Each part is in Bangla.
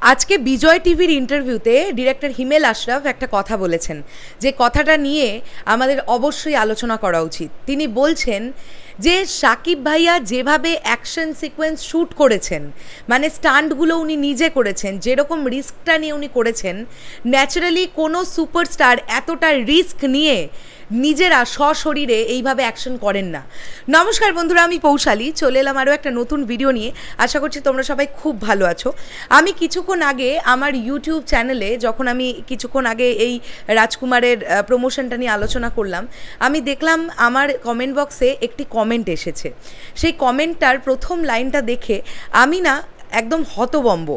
আজকে বিজয় টিভির ইন্টারভিউতে ডিরেক্টর হিমেল আশরাফ একটা কথা বলেছেন, যে কথাটা নিয়ে আমাদের অবশ্যই আলোচনা করা উচিত। তিনি বলছেন যে শাকিব ভাইয়া যেভাবে অ্যাকশন সিকোয়েন্স শ্যুট করেছেন, মানে স্টান্টগুলো উনি নিজে করেছেন, যেরকম রিস্কটা নিয়ে উনি করেছেন, ন্যাচারালি কোনো সুপারস্টার এতটা রিস্ক নিয়ে নিজেরা সশরীরে এইভাবে অ্যাকশন করেন না। নমস্কার বন্ধুরা, আমি পৌশালী, চলে এলাম আরও একটা নতুন ভিডিও নিয়ে। আশা করছি তোমরা সবাই খুব ভালো আছো। আমি কিছুক্ষণ আগে আমার ইউটিউব চ্যানেলে, যখন আমি কিছুক্ষণ আগে এই রাজকুমারের প্রমোশনটা নিয়ে আলোচনা করলাম, আমি দেখলাম আমার কমেন্ট বক্সে একটি কমেন্ট এসেছে। সেই কমেন্টটার প্রথম লাইনটা দেখে আমি না একদম হতভম্ব।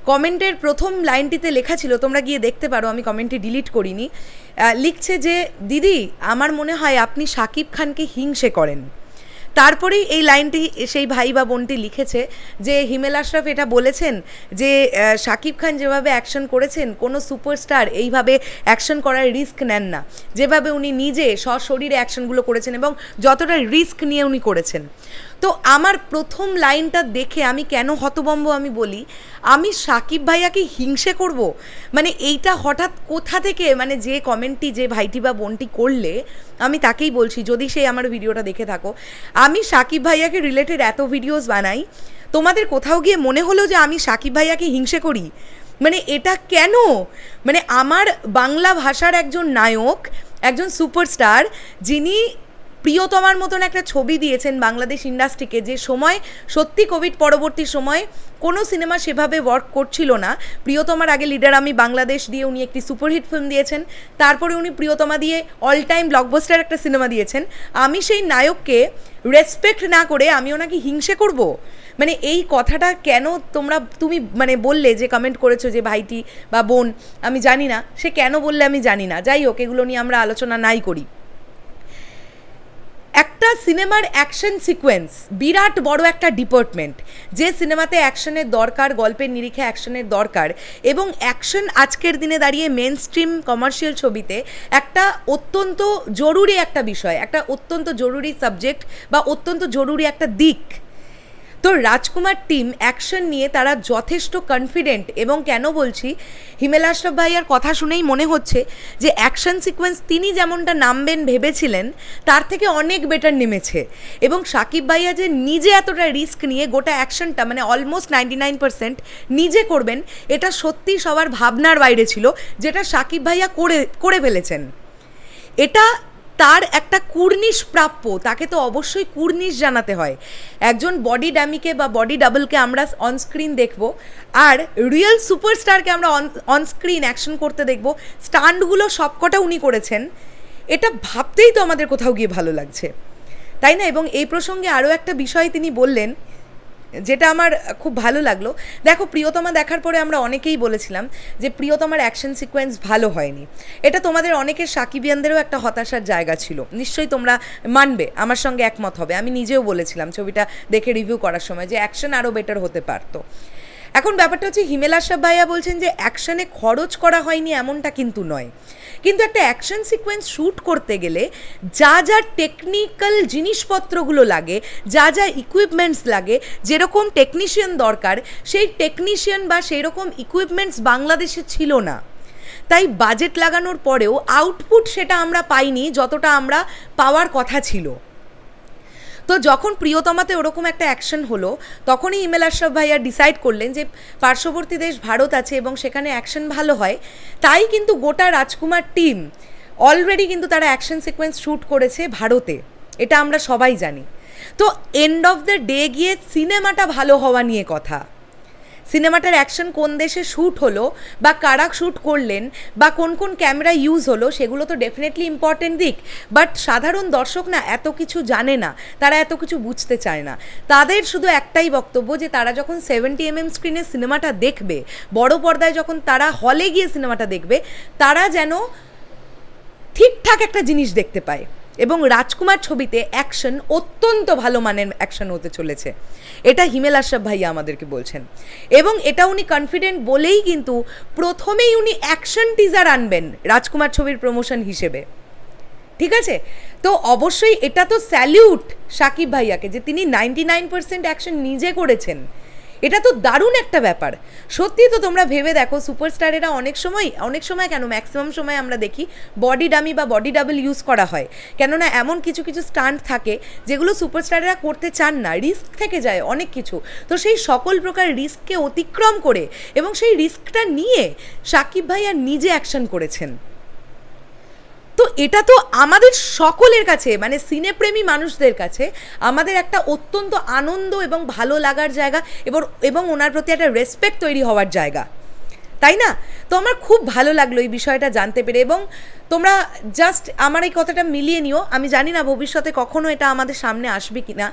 কমেন্টের প্রথম লাইনটিতে লেখা ছিল, তোমরা গিয়ে দেখতে পারো, আমি কমেন্টটি ডিলিট করিনি। লিখছে যে, দিদি আমার মনে হয় আপনি শাকিব খানকে হিংসে করেন। তারপরেই এই লাইনটি সেই ভাই বা বোনটি লিখেছে যে হিমেল আশরাফ এটা বলেছেন যে শাকিব খান যেভাবে অ্যাকশন করেছেন, কোনো সুপারস্টার এইভাবে অ্যাকশন করার রিস্ক নেন না, যেভাবে উনি নিজে সশরীরে অ্যাকশনগুলো করেছেন এবং যতটা রিস্ক নিয়ে উনি করেছেন। তো আমার প্রথম লাইনটা দেখে আমি কেন হতভম্ব আমি বলি, আমি শাকিব ভাইয়াকে হিংসে করব? মানে এইটা হঠাৎ কোথা থেকে, মানে যে কমেন্টটি যে ভাইটি বা বোনটি করলে, আমি তাকেই বলছি, যদি সেই আমার ভিডিওটা দেখে থাকো, আমি শাকিব ভাইয়াকে রিলেটেড এত ভিডিওস বানাই, তোমাদের কোথাও গিয়ে মনে হলো যে আমি শাকিব ভাইয়াকে হিংসে করি? মানে এটা কেন? মানে আমার বাংলা ভাষার একজন নায়ক, একজন সুপারস্টার, যিনি প্রিয়তমার মতন একটা ছবি দিয়েছেন বাংলাদেশ ইন্ডাস্ট্রিকে, যে সময় সত্যি কোভিড পরবর্তী সময় কোনো সিনেমা সেভাবে ওয়ার্ক করছিল না। প্রিয়তমার আগে লিডার আমি বাংলাদেশ দিয়ে উনি একটি সুপারহিট ফিল্ম দিয়েছেন, তারপরে উনি প্রিয়তমা দিয়ে অল টাইম ব্লকবাস্টার একটা সিনেমা দিয়েছেন। আমি সেই নায়ককে রেসপেক্ট না করে আমি ওনাকে হিংসে করব? মানে এই কথাটা কেন তুমি মানে বললে, যে কমেন্ট করেছো যে ভাইটি বা বোন, আমি জানি না সে কেন বললে, আমি জানি না। যাই হোক, এগুলো নিয়ে আমরা আলোচনা নাই করি। একটা সিনেমার অ্যাকশন সিকোয়েন্স বিরাট বড় একটা ডিপার্টমেন্ট। যে সিনেমাতে অ্যাকশনের দরকার, গল্পের নিরিখে অ্যাকশনের দরকার, এবং অ্যাকশন আজকের দিনে দাঁড়িয়ে মেন স্ট্রিম কমার্শিয়াল ছবিতে একটা অত্যন্ত জরুরি একটা বিষয়, একটা অত্যন্ত জরুরি সাবজেক্ট বা অত্যন্ত জরুরি একটা দিক। তো রাজকুমার টিম অ্যাকশন নিয়ে তারা যথেষ্ট কনফিডেন্ট, এবং কেন বলছি, হিমেল আশরাফ ভাইয়ার কথা শুনেই মনে হচ্ছে যে অ্যাকশন সিকোয়েন্স তিনি যেমনটা নামবেন ভেবেছিলেন তার থেকে অনেক বেটার নেমেছে। এবং শাকিব ভাইয়া যে নিজে এতটা রিস্ক নিয়ে গোটা অ্যাকশনটা, মানে অলমোস্ট 99% নিজে করবেন, এটা সত্যি সবার ভাবনার বাইরে ছিল, যেটা শাকিব ভাইয়া করে ফেলেছেন। এটা তার একটা কুর্নিশ প্রাপ্য, তাকে তো অবশ্যই কুর্নিশ জানাতে হয়। একজন বডি ডামিকে বা বডি ডাবলকে আমরা অনস্ক্রিন দেখব, আর রিয়েল সুপারস্টারকে আমরা অনস্ক্রিন অ্যাকশন করতে দেখব। স্টান্টগুলো সবকটা উনি করেছেন, এটা ভাবতেই তো আমাদের কোথাও গিয়ে ভালো লাগছে, তাই না? এবং এই প্রসঙ্গে আরও একটা বিষয় তিনি বললেন, যেটা আমার খুব ভালো লাগলো। দেখো, প্রিয়তমা দেখার পরে আমরা অনেকেই বলেছিলাম যে প্রিয়তমার অ্যাকশন সিকোয়েন্স ভালো হয়নি। এটা তোমাদের অনেকের, সাকিবিয়ানদেরও একটা হতাশার জায়গা ছিল, নিশ্চয়ই তোমরা মানবে, আমার সঙ্গে একমত হবে। আমি নিজেও বলেছিলাম ছবিটা দেখে রিভিউ করার সময় যে অ্যাকশন আরও বেটার হতে পারতো। এখন ব্যাপারটা হচ্ছে, হিমেল আশরাফ ভাইয়া বলছেন যে অ্যাকশনে খরচ করা হয়নি, এমনটা কিন্তু নয়। কিন্তু একটা অ্যাকশন সিকোয়েন্স শ্যুট করতে গেলে যা যা টেকনিক্যাল জিনিসপত্রগুলো লাগে, যা যা ইকুইপমেন্টস লাগে, যেরকম টেকনিশিয়ান দরকার, সেই টেকনিশিয়ান বা সেই রকম ইকুইপমেন্টস বাংলাদেশে ছিল না। তাই বাজেট লাগানোর পরেও আউটপুট সেটা আমরা পাইনি যতটা আমরা পাওয়ার কথা ছিল। তো যখন প্রিয়তমাতে ওরকম একটা অ্যাকশন হলো, তখনই হিমেল আশরাফ ভাইয়া ডিসাইড করলেন যে পার্শ্ববর্তী দেশ ভারত আছে এবং সেখানে অ্যাকশন ভালো হয়। তাই কিন্তু গোটা রাজকুমার টিম অলরেডি কিন্তু তারা অ্যাকশন সিকোয়েন্স শ্যুট করেছে ভারতে, এটা আমরা সবাই জানি। তো এন্ড অফ দ্য ডে গিয়ে সিনেমাটা ভালো হওয়া নিয়ে কথা। সিনেমাটার অ্যাকশন কোন দেশে শ্যুট হলো, বা কারা শ্যুট করলেন, বা কোন কোন ক্যামেরা ইউজ হলো, সেগুলো তো ডেফিনেটলি ইম্পর্টেন্ট দিক। বাট সাধারণ দর্শক না এত কিছু জানে না, তারা এত কিছু বুঝতে চায় না। তাদের শুধু একটাই বক্তব্য, যে তারা যখন 70mm স্ক্রিনে সিনেমাটা দেখবে, বড় পর্দায় যখন তারা হলে গিয়ে সিনেমাটা দেখবে, তারা যেন ঠিকঠাক একটা জিনিস দেখতে পায়। এবং রাজকুমার ছবিতে অ্যাকশন অত্যন্ত ভালো মানের অ্যাকশন হতে চলেছে, এটা হিমেল আশরাফ ভাইয়া আমাদেরকে বলছেন। এবং এটা উনি কনফিডেন্ট বলেই কিন্তু প্রথমেই উনি অ্যাকশন টিজার আনবেন রাজকুমার ছবির প্রমোশন হিসেবে, ঠিক আছে? তো অবশ্যই এটা তো স্যালিউট শাকিব ভাইয়াকে, যে তিনি 99% অ্যাকশন নিজে করেছেন। এটা তো দারুণ একটা ব্যাপার। সত্যি তো তোমরা ভেবে দেখো, সুপারস্টারেরা অনেক সময় কেন ম্যাক্সিমাম সময় আমরা দেখি বডি ডামি বা বডি ডাবল ইউজ করা হয়, কেননা এমন কিছু কিছু স্টান্ট থাকে যেগুলো সুপারস্টারেরা করতে চান না, রিস্ক থেকে যায় অনেক কিছু। তো সেই সকল প্রকার রিস্ককে অতিক্রম করে এবং সেই রিস্কটা নিয়ে সাকিব ভাইয়া নিজে অ্যাকশন করেছেন। তো এটা তো আমাদের সকলের কাছে, মানে সিনেপ্রেমী মানুষদের কাছে আমাদের একটা অত্যন্ত আনন্দ এবং ভালো লাগার জায়গা, এবং ওনার প্রতি একটা রেসপেক্ট তৈরি হওয়ার জায়গা, তাই না? তো আমার খুব ভালো লাগলো এই বিষয়টা জানতে পেরে। এবং তোমরা জাস্ট আমার এই কথাটা মিলিয়ে নিও। আমি জানি না ভবিষ্যতে কখনো এটা আমাদের সামনে আসবে কি না।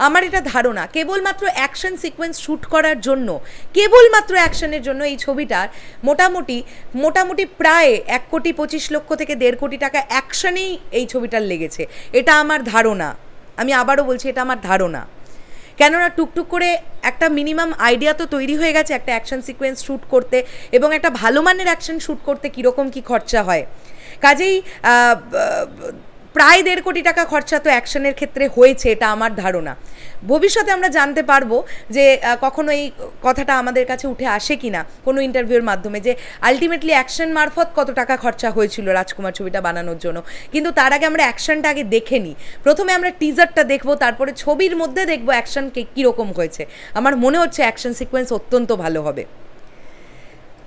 আমার এটা ধারণা কেবলমাত্র অ্যাকশন সিকোয়েন্স শ্যুট করার জন্য, কেবলমাত্র অ্যাকশনের জন্য এই ছবিটার মোটামুটি প্রায় 1,25,00,000 থেকে 1.5 কোটি টাকা অ্যাকশনেই এই ছবিটার লেগেছে। এটা আমার ধারণা, আমি আবারও বলছি এটা আমার ধারণা। কেননা টুকটুক করে একটা মিনিমাম আইডিয়া তো তৈরি হয়ে গেছে একটা অ্যাকশন সিকোয়েন্স শ্যুট করতে, এবং একটা ভালো মানের অ্যাকশন শ্যুট করতে কীরকম কী খরচা হয়। কাজেই প্রায় 1.5 কোটি টাকা খরচা তো অ্যাকশনের ক্ষেত্রে হয়েছে, এটা আমার ধারণা। ভবিষ্যতে আমরা জানতে পারবো যে কখনো এই কথাটা আমাদের কাছে উঠে আসে কি না কোনো ইন্টারভিউর মাধ্যমে, যে আলটিমেটলি অ্যাকশন মারফত কত টাকা খরচা হয়েছিল রাজকুমার ছবিটা বানানোর জন্য। কিন্তু তার আগে আমরা অ্যাকশনটা আগে দেখে নিই। প্রথমে আমরা টিজারটা দেখবো, তারপরে ছবির মধ্যে দেখবো অ্যাকশন কীরকম হয়েছে। আমার মনে হচ্ছে অ্যাকশন সিকোয়েন্স অত্যন্ত ভালো হবে।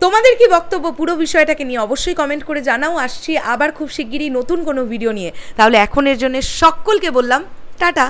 তোমাদের কি বক্তব্য পুরো বিষয়টাকে নিয়ে অবশ্যই কমেন্ট করে জানাও। আসছি আবার খুব শিগগিরই নতুন কোনো ভিডিও নিয়ে। তাহলে এখনের জন্য সকলকে বললাম টাটা।